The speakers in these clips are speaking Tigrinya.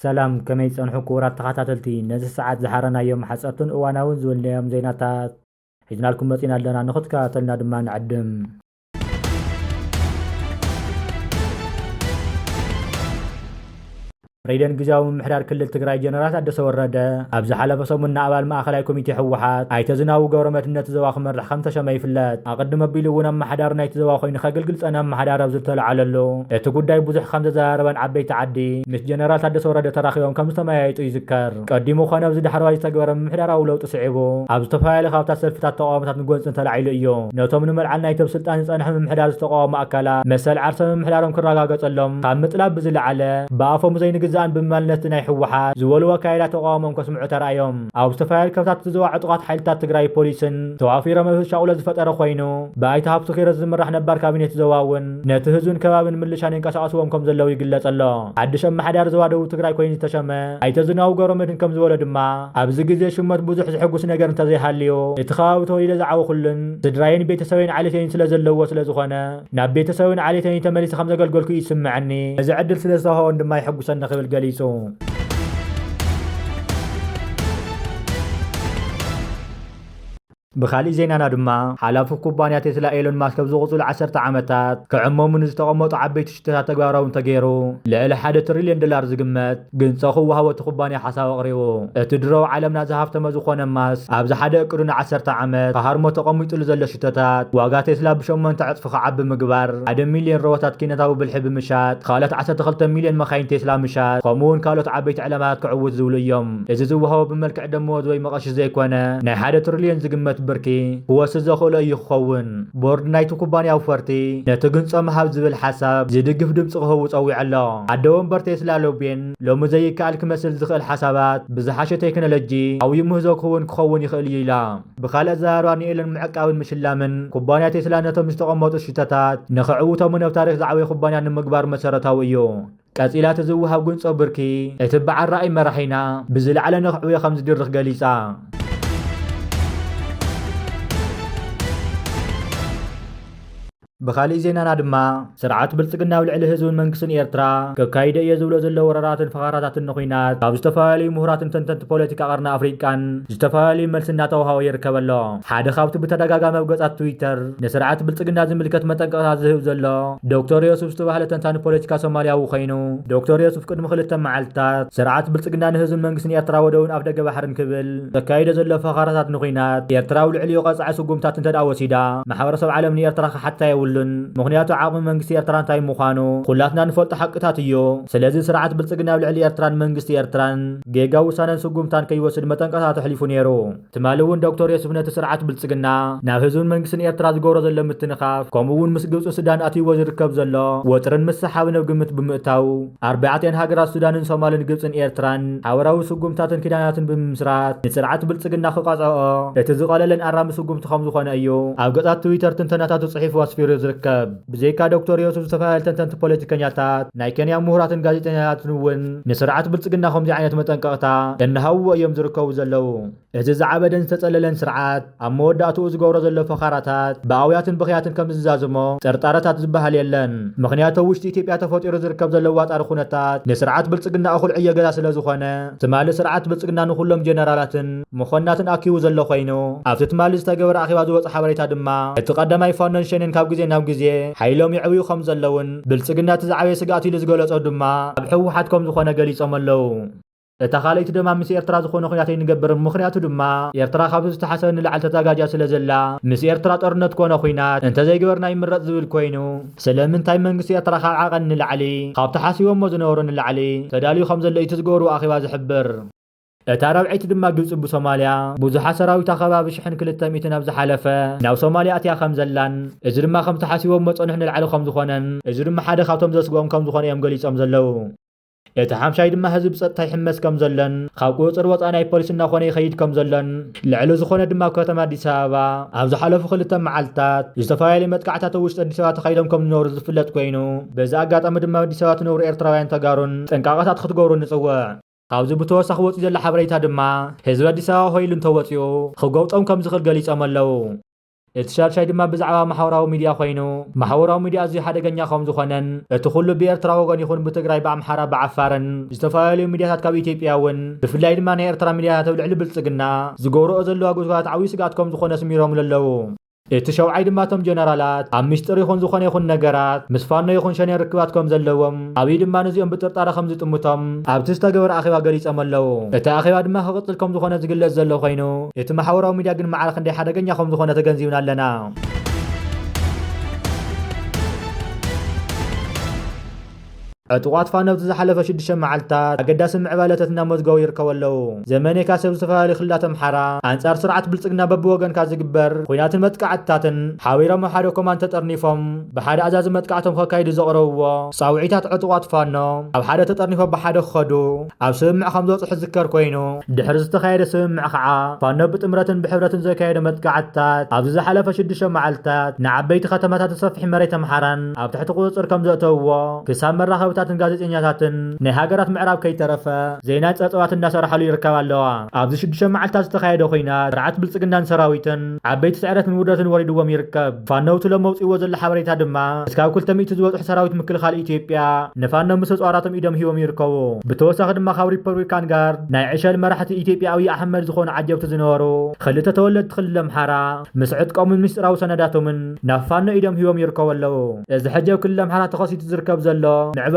ሰላም ከመይ ጸንሑ ክቡራት ተኸታተልቲ ነዚ ሰዓት ዝሓረናዮም ሓጸርትን እዋናውን ዝወልናዮም ዜናታት ሒዝናልኩም መጺና ኣለና ንኽትከታተልና ድማ ንዕድም። ፕሬዝደንት ጊዜያዊ ምምሕዳር ክልል ትግራይ ጀነራል ታደሰ ወረደ ኣብ ዝሓለፈ ሰሙን ኣባል ማእኸላይ ኮሚቴ ሕወሓት ኣይተ ዝናቡ ገብረመድህነት ዞባ ክመርሕ ከም ተሸመ ይፍለጥ። ኣቐድሞ ኣቢሉ እውን ኣመሓዳሪ ናይቲ ዞባ ኮይኑ ከገልግል ፀነ ኣመሓዳሪ ኣብ ዝተለዓለሉ እቲ ጉዳይ ብዙሕ ከም ዘዘራረበን ዓበይቲ ዓዲ ምስ ጀነራል ታደሰ ወረደ ተራኺቦም ከም ዝተመያየጡ ይዝከር። ቀዲሙ ኮነ ኣብዚ ዳሕረዋይ ዝተገበረ ምምሕዳራዊ ለውጢ ስዒቡ ኣብ ዝተፈላለዩ ካብታት ሰልፍታት ተቃውሞታት ንጎንፅን ተላዒሉ እዩ። ነቶም ንመልዓል ናይቲ ኣብ ስልጣን ዝፀንሐ ምምሕዳር ዝተቃወሙ ኣካላት መሰል ዓርሰ ምምሕዳሮም ክረጋገፀሎም ካብ ምጥላብ ብዝለዓለ ብኣፎም ዘይንግዛእን ብማልነት ናይ ሕወሓት ዝበልዎ ኣካይዳ ተቃውሞም ከስምዑ ተራእዮም። ኣብ ዝተፈላለዩ ካብታት ዝዘዋ ዕጡቃት ሓይልታት ትግራይ ፖሊስን ተዋፊሮም ኣብ ሻቁሎ ዝፈጠረ ኮይኑ ብኣይተ ሃብቱ ኪሮስ ዝምራሕ ነባር ካቢኔት ዞባ እውን ነቲ ህዝብን ከባብን ምልሻን ይንቀሳቀስዎም ከም ዘለው ይግለጽ ኣሎ። ሓድሽ ኣመሓዳሪ ዞባ ደቡብ ትግራይ ኮይኑ ዝተሸመ ኣይተ ዝናቡ ገብረመድህን ከም ዝበሎ ድማ ኣብዚ ግዜ ሽመት ብዙሕ ዝሕጉስ ነገር እንተዘይሃልዩ እቲ ከባቢ ተወሊደ ዝዓወኩልን ስድራይን ቤተሰበይን ዓሌተይን ስለ ዘለዎ ስለዝኾነ ናብ ቤተሰብን ዓሌተይን ተመሊሰ ከም ዘገልገልኩ ይስምዐኒ እዚ ዕድል ስለ ዝተውሃቦን ድማ ይሕጉሰኒ ክብል ገሊጹ። ብኻሊእ ዜናና ድማ ሓላፊ ኩባንያ ቴስላ ኤሎን ማስክ ኣብ ዝቕፅሉ 10 ዓመታት ክዕመሙ ንዝተቐመጡ ዓበይቲ ሽቶታት ተግባራዊ እንተገይሩ ልዕሊ $1 ትሪልዮን ዝግመት ግንፆ ክወሃቦ እቲ ኩባንያ ሓሳብ ኣቕሪቡ። እቲ ድሮው ዓለምና ዝሃፍተመ ዝኾነ ማስክ ኣብዚ ሓደ እቅዱ ን10 ዓመት ካሃርሞ ተቐሚጡሉ ዘሎ ሽቶታት ዋጋ ቴስላ ብ8 ዕፅፊ ክዓቢ ምግባር 1 ሚልዮን ሮቦታት ኪነታዊ ብልሒ ብምሻጥ ካልኦት 12 ሚልዮን መኻይን ቴስላ ምሻጥ ከምኡውን ካልኦት ዓበይቲ ዕላማታት ክዕውት ዝብሉ እዮም። እዚ ዝወሃቦ ብመልክዕ ደመወዝ ወይ መቐሺ ዘይኮነ ናይ 1 ትሪልዮን ዝግመት ብርኪ ክወስድ ዘኽእሎ እዩ ክኸውን። ቦርድ ናይቲ ኩባንያዊ ፈርቲ ነቲ ግንፆ ምሃብ ዝብል ሓሳብ ዝድግፍ ድምፂ ክህቡ ፀዊዑ ኣሎ። ኣደ ወንበር ቴስላ ሎቤን ሎሚ ዘይከኣል ክመስል ዝኽእል ሓሳባት ብዝሓሸ ቴክኖሎጂ ዓብዪ ምህዞ ክኸውን ይኽእል እዩ ኢላ። ብካልእ ኣዘራርባ ንኤሎን ምዕቃብን ምሽላምን ኩባንያ ቴስላ ነቶም ዝተቐመጡ ሽቶታት ንኽዕውቶምን ኣብ ታሪክ ዝዓበየ ኩባንያ ንምግባር መሰረታዊ እዩ። ቀፂላ እቲ ዝውሃብ ግንፆ ብርኪ እቲ በዓል ራእይ መራሒና ብዝለዓለ ንኽዕብዮ ከም ዝድርኽ ገሊፃ። ብኻሊእ ዜናና ድማ ስርዓት ብልጽግና ኣብ ልዕሊ ህዝብን መንግስትን ኤርትራ ከካይደ እየ ዝብሎ ዘሎ ወረራትን ፈኻራታትን ኩናት ካብ ዝተፈላለዩ ምሁራትን ተንተንቲ ፖለቲካ ቀርኒ ኣፍሪቃን ዝተፈላለዩ መልሲ እናተውሃቦ ይርከብ ኣሎ። ሓደ ካብቲ ብተደጋጋሚ ኣብ ገጻት ትዊተር ንስርዓት ብልጽግና ዝምልከት መጠንቀቕታት ዝህብ ዘሎ ዶክተር ዮሱፍ ዝተባህለ ተንታኒ ፖለቲካ ሶማልያዊ ኮይኑ ዶክተር ዮሱፍ ቅድሚ 2 መዓልትታት ስርዓት ብልጽግና ንህዝብን መንግስትን ኤርትራ ወደውን ኣፍ ደገ ባሕርን ክብል ከካይደ ዘሎ ፈኻራታት ንኩናት ኤርትራ ኣብ ልዕሊኡ ቀጻዒ ስጉምታት እንተደኣ ወሲዳ ማሕበረሰብ ዓለም ንኤርትራ ክሓታ የብሉን ምክንያቱ ዓቕሚ መንግስቲ ኤርትራ እንታይ ምዃኑ ኩላትና ንፈልጦ ሓቅታት እዩ። ስለዚ ስርዓት ብልጽግና ኣብ ልዕሊ ኤርትራን መንግስቲ ኤርትራን ጌጋ ውሳነን ስጉምታን ከይወስድ መጠንቀቕታ ተሕሊፉ ነይሩ። ትማሊ እውን ዶክተር ዮሱፍ ነቲ ስርዓት ብልጽግና ናብ ህዝብን መንግስትን ኤርትራ ዝገብሮ ዘሎ ምትንኻፍ ከምኡውን ምስ ግብፅን ሱዳን ኣትይዎ ዝርከብ ዘሎ ወጥርን ምሰሓብን ኣብ ግምት ብምእታው 4 ሃገራት ሱዳንን ሶማልን ግብፅን ኤርትራን ሓበራዊ ስጉምታትን ኪዳናትን ብምስራት ንስርዓት ብልጽግና ክቐጽኦ እቲ ዝቐለለን ኣራሚ ስጉምቲ ከም ዝኾነ እዩ ኣብ ገጻት ትዊተር ትንተናታቱ ጽሒፉ ኣስፊሩ ዝርከብ። ብዘይካ ዶክተር ዮሱፍ ዝተፈላለዩ ተንተንቲ ፖለቲከኛታት ናይ ኬንያ ምሁራትን ጋዜጠኛታትን እውን ንስርዓት ብልጽግና ከምዚ ዓይነት መጠንቀቕታ እናሃብዎ እዮም ዝርከቡ ዘለው። እዚ ዝዓበደን ዝተጸለለን ስርዓት ኣብ መወዳእትኡ ዝገብሮ ዘሎ ፈኻራታት ብኣውያትን ብኽያትን ከም ዝዛዝሞ ጠርጣረታት ዝበሃል የለን። ምክንያቱ ውሽጢ ኢትዮጵያ ተፈጢሩ ዝርከብ ዘሎ ዋጣሪ ኩነታት ንስርዓት ብልጽግና እኹል ዕዮ ገዛ ስለ ዝኾነ ትማሊ ስርዓት ብልጽግና ንኩሎም ጀነራላትን መኮናትን ኣኪቡ ዘሎ ኮይኑ ኣብቲ ትማሊ ዝተገበረ ኣኼባ ዝወፀ ሓበሬታ ድማ እቲ ቀዳማይ ፋኖን ሸኔን ካብ ግዜ ናብ ግዜ ሓይሎም ይዕብዩ ከም ዘለውን ብልጽግና እቲ ዝዓበየ ስጋኣት ኢሉ ዝገለጾ ድማ ኣብ ሕወሓት ከም ዝኾነ ገሊፆም ኣለው። እታ ካልእቲ ድማ ምስ ኤርትራ ዝኾነ ኩናት ኣይንገብርን ምክንያቱ ድማ ኤርትራ ካብ ዝተሓሰበ ንላዕሊ ተዘጋጅያ ስለ ዘላ ምስ ኤርትራ ጦርነት ኮነ ኩናት እንተዘይገበርና ይምረፅ ዝብል ኮይኑ ስለምንታይ መንግስቲ ኤርትራ ካብ ዓቐን ንላዕሊ ካብ ተሓሲቦሞ ዝነበሩ ንላዕሊ ተዳልዩ ከም ዘሎ እቲ ዝገበሩ ኣኼባ ዝሕብር። እታ ራብዒቲ ድማ ግብፂ ብሶማልያ ብዙሓት ሰራዊት ከባቢ 1200 ናብ ዝሓለፈ ናብ ሶማልያ ኣትያ ከም ዘላን እዚ ድማ ከም ተሓሲቦም መፀንሕ ንላዕሊ ከም ዝኾነን እዚ ድማ ሓደ ካብቶም ዘስግኦም ከም ዝኾነ እዮም ገሊፆም ዘለው። እቲ ሓምሻይ ድማ ህዝቢ ፀጥታ ይሕመስ ከም ዘሎን ካብ ቁፅር ወፃኢ ናይ ፖሊስ እናኾነ ይኸይድ ከም ዘሎን ልዕሊ ዝኾነ ድማ ከተማ ኣዲስ ኣበባ ኣብ ዝሓለፉ 2 መዓልትታት ዝተፈላለዩ መጥቃዕታት ውሽጢ ኣዲስ ኣበባ ተኻይዶም ከም ዝነበሩ ዝፍለጥ ኮይኑ በዚ ኣጋጣሚ ድማ ኣዲስ ኣበባ ትነብሩ ኤርትራውያን ተጋሩን ጥንቃቐታት ክትገብሩ ንፅውዕ። ካብዚ ብተወሳኺ ወፂኡ ዘሎ ሓበሬታ ድማ ህዝቢ ኣዲስ ኣበባ ሆይሉ እንተወፂኡ ክገውፆም ከም ዝኽእል ገሊፆም ኣለው። اتشارشاي دما بزعبا محوراو ميديا خوينو محوراو ميديا زي حدقኛ ከም ዝኾነን እቲ ኩሉ ብኤርትራ ወገን ይኹን ብትግራይ በአምሓራ በዓፋርን ዝተፈላለዩ ሚድያታት ካብ ኢትዮጵያ እውን ብፍላይ ድማ ናይ ኤርትራ ሚድያታት ኣብ ልዕሊ ብልጽግና ዝገብርኦ ዘለዋ ጉድጓት ዓብዪ ስጋት ከም ዝኾነ ስሚሮም ኣለዉ እቲ ሸውዓይ ድማ እቶም ጀነራላት ኣብ ምስጢር ይኹን ዝኾነ ይኹን ነገራት ምስ ፋኖ ይኹን ሸኔ ርክባት ከም ዘለዎም ኣብይ ድማ ነዚኦም ብጥርጣረ ከም ዝጥምቶም ኣብቲ ዝተገበረ ኣኼባ ገሊፆም ኣለዉ እቲ ኣኼባ ድማ ክቕፅል ከም ዝኾነ ዝግለጽ ዘሎ ኮይኑ እቲ ማሕበራዊ ሚድያ ግን መዓልክ ክንደይ ሓደገኛ ከም ዝኾነ ተገንዚብና ኣለና ዕጡቋት ፋኖ ዝሓለፈ 6 መዓልታት ኣገዳሲ ምዕባለታት እናመዝገቡ ይርከቡ ኣለዉ ዘመኔካ ሰብ ዝተፈላለዩ ክልላት ኣምሓራ ኣንጻር ስርዓት ብልጽግና በብወገንካ ዝግበር ኩናትን መጥቃዕትታትን ሓቢሮም ኣብ ሓደ ኮማንድ ተጠርኒፎም ብሓደ ኣዛዚ መጥቃዕቶም ከካይዱ ዘቕረብዎ ጻውዒታት ዕጡቋት ፋኖ ኣብ ሓደ ተጠርኒፎም ብሓደ ክኸዱ ኣብ ስምምዕ ከም ዘብፅሑ ዝዝከር ኮይኑ ድሕሪ ዝተኻየደ ስምምዕ ከዓ ፋኖ ብጥምረትን ብሕብረትን ዘካየደ መጥቃዕትታት ኣብዚ ዝሓለፈ 6 መዓልታት ንዓበይቲ ከተማታት ሰፊሕ መሬት ኣምሓራን ኣብ ትሕቲ ቁፅጥር ከም ዘእተውዎ ክሳብ መራኸቢ ታትን ጋዜጠኛታትን ናይ ሃገራት ምዕራብ ከይተረፈ ዜና ጸጸባት እንዳሰርሐሉ ይርከባ ኣለዋ ኣብዚ 6 መዓልታት ዝተኻየደ ኩናት ስርዓት ብልጽግናን ሰራዊትን ዓበይቲ ስዕረትን ውርደትን ወሪድዎም ይርከብ ፋኖውቲ ለመውፅእዎ ዘሎ ሓበሬታ ድማ እስካብ 200 ዝበፅሑ ሰራዊት ምክልኻል ኢትዮጵያ ንፋኖ ምስ ጿራቶም ኢዶም ሂቦም ይርከቡ ብተወሳኺ ድማ ካብ ሪፐብሊካን ጋርድ ናይ ዕሸል መራሕቲ ኢትዮጵያ ኣብይ ኣሕመድ ዝኾኑ ዓጀብቲ ዝነበሩ ክልተ ተወለድቲ ክልል ኣምሓራ ምስ ዕጥቆምን ምስጢራዊ ሰነዳቶምን ናብ ፋኖ ኢዶም ሂቦም ይርከቡ ኣለዉ እዚ ሕጀብ ክልል ኣምሓራ ተኸሲቱ ዝርከብ ዘሎ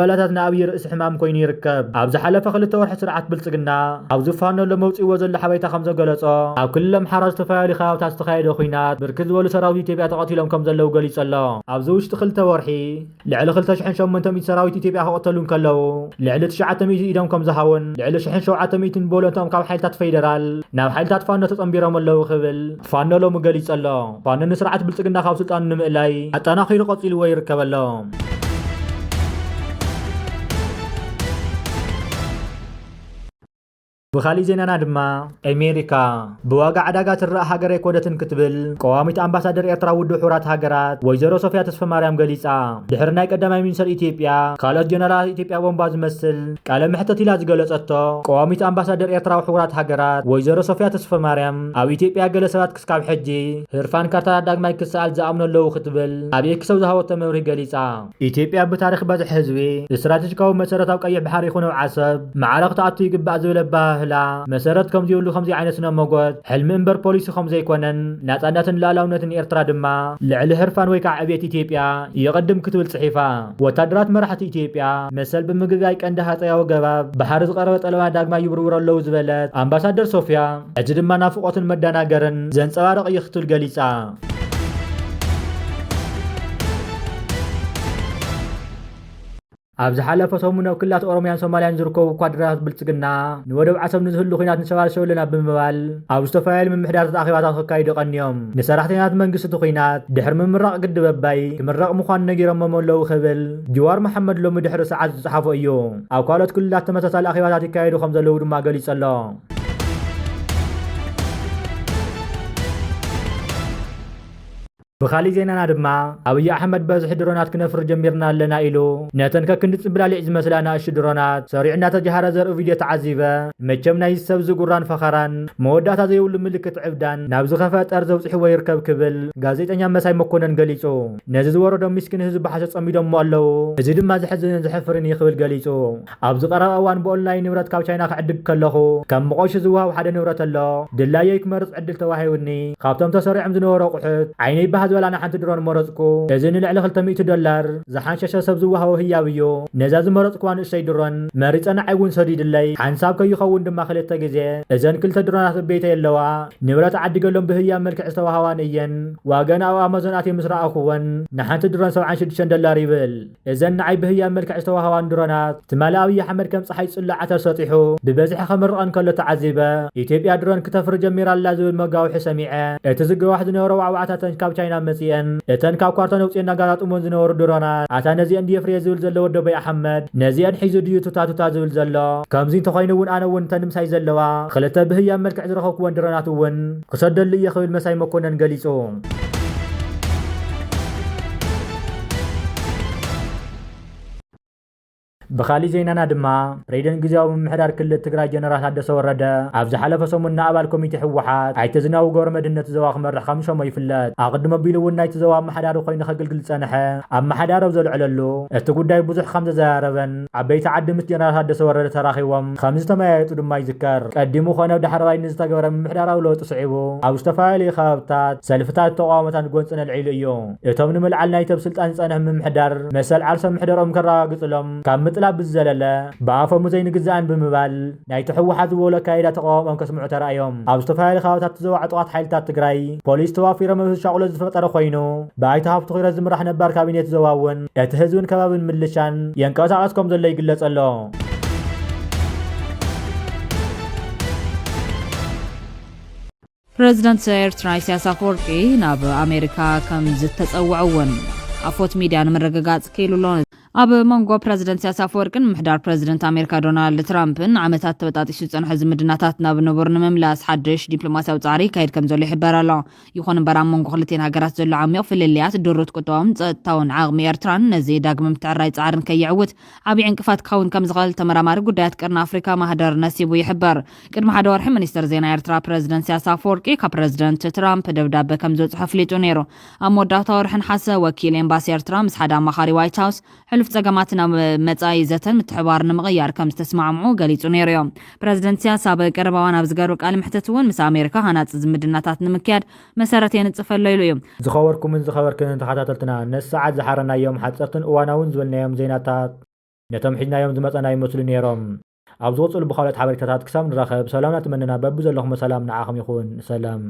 ምዕባለታት ንኣብይ ርእሲ ሕማም ኮይኑ ይርከብ ኣብ ዝሓለፈ 2 ወርሒ ስርዓት ብልጽግና ኣብ ዝፋኖ ለመውፅእዎ ዘሎ ሓበሬታ ከም ዘገለጾ ኣብ ክልል ኣምሓራ ዝተፈላለዩ ከባቢታት ዝተኻየደ ኩናት ብርክት ዝበሉ ሰራዊት ኢትዮጵያ ተቐቲሎም ከም ዘለዉ ገሊጹ ኣሎ ኣብዚ ውሽጢ 2 ወርሒ ልዕሊ 2800 ሰራዊት ኢትዮጵያ ክቕተሉ ከለዉ ልዕሊ 900 ኢዶም ከም ዝሃውን ልዕሊ 1700 ቦሎንቶም ካብ ሓይልታት ፌደራል ናብ ሓይልታት ፋኖ ተጸምቢሮም ኣለዉ ክብል ፋኖ ሎሚ ገሊጹ ኣሎ ፋኖ ንስርዓት ብልጽግና ካብ ስልጣኑ ንምእላይ ኣጠናኺሩ ቀፂልዎ ይርከብ ኣሎ بخالي زينانا دما أمريكا بواقع عداقات الرأى هاجري كودتن كتبل قواميت أمباسادر إيرترا ودو حورات هاجرات ويزرو صوفيا تسفى مريم غليسا دحرناي قدامي من سر إثيوبيا قالت جنرال إثيوبيا بومباز مسل قال محتى تلاز غلصتو قواميت أمباسادر إيرترا وحورات هاجرات ويزرو صوفيا تسفى مريم أو إثيوبيا غلسات كسكاب حجي هرفان كارتا داغماي كسال زامنو لو كتبل أبي كسو زهاو تموري غليسا إثيوبيا بتاريخ بازح حزبي استراتيجيكاو مسارتاو قيح بحر يخونو عصب معركة عطي يقبع زولبا مسارات كم ديولو خمزي عينسنا موجود حلم انبر بوليسي خمزي كونن ناتاناتن لالاونتن إيرترا دما لعل هرفان ويكع عبيت إثيوبيا يقدم كتب الصحيفة وتدرات مرحة إثيوبيا مثل بمجايك عندها طياو جباب بحارز قربت ألوان داغما يبرور اللوز بلد أمباسادر صوفيا أجد ما نافقات المدانا جرن زين صوارق يختل جليسا ኣብዚ ሓለፈ ሰሙን ኣብ ክልላት ኦሮሚያን ሶማልያን ዝርከቡ ኳድራት ብልጽግና ንወደብ ዓሰብ ንዝህሉ ኩናት ንሰባል ሸውልና ብምባል ኣብ ዝተፈላለዩ ምምሕዳራት ኣኼባታት ክካይዱ ቀኒዮም ንሰራሕተኛታት መንግስቲ ኩናት ድሕሪ ምምራቕ ግድብ ኣባይ ክምረቕ ምዃኑ ነጊሮም መለዉ ክብል ጅዋር መሐመድ ሎሚ ድሕሪ ሰዓት ዝፀሓፎ እዩ ኣብ ካልኦት ክልላት ተመሳሳሊ ኣኼባታት ይካየዱ ከም ዘለዉ ድማ ገሊጹ ኣሎ بخالي زينانا دما أبي أحمد بازح درونات كنفر جميرنا لنا إلو ناتن ككندت بلالي مثلنا أش درونات سريعنا تجهر زر فيديو تعذيبه متشمنا يسبز قران فخران مودات هذا يقول ملكة عبدان نابز خفات أرزو صحوة يركب كبل غازيت أنيام مساي مكونن قليسو نازز ورد مسكين هزب حسد صميدهم مؤلو زيد ما زحزن زحفرن يخبل قليسو أبز قرأ أوان بأونلاين نورات كاوشاينا عدك كلهو كم مقوش زوها وحدا نورات الله دلا يكمرز عدل تواهي وني خافتم تسريع مزنو وقحت عيني بها ولا حنت درون مرزقو إذن العلى $500 زحان شاشة سبزوها وهي بيو نزاز مرزقو عن الشي درون مريت أنا عيون سديد اللي حنساب كي يخون دم خلت تجزي إذن كل تدرون بيت اللواء نورات عدي قلهم بهي ملك استوى هوانيا واجنا أو أمازون أتي مصر أخوان نحن تدرون $7 يبل إذن نعي بهي ملك استوى هوان درونات تملاوي حمر كم صحيح إلا عتر سطيحو ببزح خمر أن كل تعذيبه يتبي أدرون كتفر جمير اللازم المجاوح سميعه تزق واحد نورو وعتاتن كابتشينا እተን ካብ ኳርቶን ውፅና ጋራት እሞን ዝነበሩ ድሮናት ኣታ ነዚአን ድየፍሬ ዝብል ዘሎ ወደ በይ ኣሕመድ ነዚአን ሒዙ ድዩ ቱታቱታ ዝብል ዘሎ ከምዚ እንተኮይኑ እውን ኣነ እውን ተንምሳይ ዘለዋ ክልተ ብህያ መልክዕ ዝረኸብክወን ድሮናት እውን ክሰደሉ እየ ክብል መሳይ መኮነን ገሊጹ بخالي زينانا دما بريدن جزاو محدار كل تግራይ جنرال ታደሰ ወረደ ኣብዚ ሓለፈ ሰሙን ኣባል ኮሚቴ ሕወሓት ኣይተዝናው ገብረ መድነት ዘዋ ክመርሕ ከምሾሞ ይፍለጥ ኣቅድመ ቢሉ እውን ናይቲ ዘዋ ኣመሓዳሪ ኮይኑ ከገልግል ፀንሐ ኣብ መሓዳር ኣብ ዘልዕለሉ እቲ ጉዳይ ብዙሕ ከም ዘዘራረበን ዓበይቲ ዓዲ ምስ ጀነራል ታደሰ ወረደ ተራኺቦም ከም ዝተመያየጡ ድማ ይዝከር ቀዲሙ ኮነ ዳሕራይ ንዝተገበረ ምሕዳራዊ ለውጢ ስዒቡ ኣብ ዝተፈላለዩ ከባብታት ሰልፍታት ተቃውሞታት ጎንፅን ኣልዒሉ እዩ እቶም ንምልዓል ናይ ሰብ ስልጣን ዝፀንሕ ምምሕዳር መሰል ዓርሰ ምሕደሮም ከረጋግፅሎም ካብ ምጥላብ ብዝዘለለ ብኣፎም ዘይንግዛእን ብምባል ናይቲ ሕወሓት ዝበሎ ኣካይዳ ተቃውሞም ከስምዑ ተራእዮም ኣብ ዝተፈላለዩ ከባብታት ዝዘዋዕ ጥቃት ሓይልታት ትግራይ ፖሊስ ተዋፊሮም ሻቁሎ ዝፈጠረ ኮይኑ ብኣይተ ሃብቱ ኺረ ዝምራሕ ነባር ካቢኔት ዘዋ እውን እቲ ህዝብን ከባብን ምልሻን የንቀሳቐስ ከም ዘሎ ይግለጽ ኣሎ ፕሬዝዳንት ኤርትራ ኢሳያስ አፈወርቂ ናብ ኣሜሪካ ከም ዝተጸውዕውን ኣፎት ሚድያ ንምርግጋጽ ከይሉሎ ኣብ መንጎ ፕሬዝዳንት ኢሳያስ አፈወርቂን ምሕዳር ፕሬዝዳንት ኣሜሪካ ዶናልድ ትራምፕን ዓመታት ተበጣጢሱ ዝጸንሐ ዝምድናታት ናብ ንቡር ንምምላስ ሓድሽ ዲፕሎማስያዊ ጻዕሪ ካይድ ከም ዘሎ ይሕበር ኣሎ ይኹን እምበር ኣብ መንጎ ክልቴን ሃገራት ዘሎ ዓሚቕ ፍልልያት ድሩት ቁጠባውን ጸጥታውን ዓቕሚ ኤርትራን ነዚ ዳግም ምትዕራይ ጻዕርን ከይዕውት ዓብዪ ዕንቅፋት ክኸውን ከም ዝኽእል ተመራማሪ ጉዳያት ቀርኒ ኣፍሪካ ማህደር ነሲቡ ይሕበር ቅድሚ ሓደ ወርሒ ሚኒስትር ዜና ኤርትራ ፕሬዝዳንት ኢሳያስ አፈወርቂ ካብ ፕሬዝዳንት ትራምፕ ደብዳቤ ከም ዘጽሐ ኣፍሊጡ ነይሩ ኣብ መወዳእታ ወርሕን ሓሰ ወኪል ኤምባሲ ኤርትራ ምስ ሓደ ኣማኻሪ ዋይት ሃውስ ሕልፍ ጸገማትና መጻኢ ዘተን ምትሕባር ንምቕያር ከም ዝተስማዕምዑ ገሊጹ ነይሩ እዮም ፕሬዝዳንት ኢሳያስ ኣብ ቀረባ እዋን ኣብ ዝገበሩ ቃለ መሕተት እውን ምስ ኣሜሪካ ሃናጽ ዝምድናታት ንምክያድ መሰረት የንጽፈሉ ኢሉ እዩ ዝኸበርኩምን ዝኸበርክን ተኸታተልትና ነስ ሰዓት ዝሓረናዮም ሓጸርትን እዋናውን ዝበልናዮም ዜናታት ነቶም ሒዝናዮም ዝመጸና ይመስሉ ነይሮም ኣብ ዝወጽሉ ብኻልኦት ሓበሬታታት ክሳብ ንራኸብ ሰላምና ትመንና በቢ ዘለኹም ሰላም ንዓኹም ይኹን ሰላም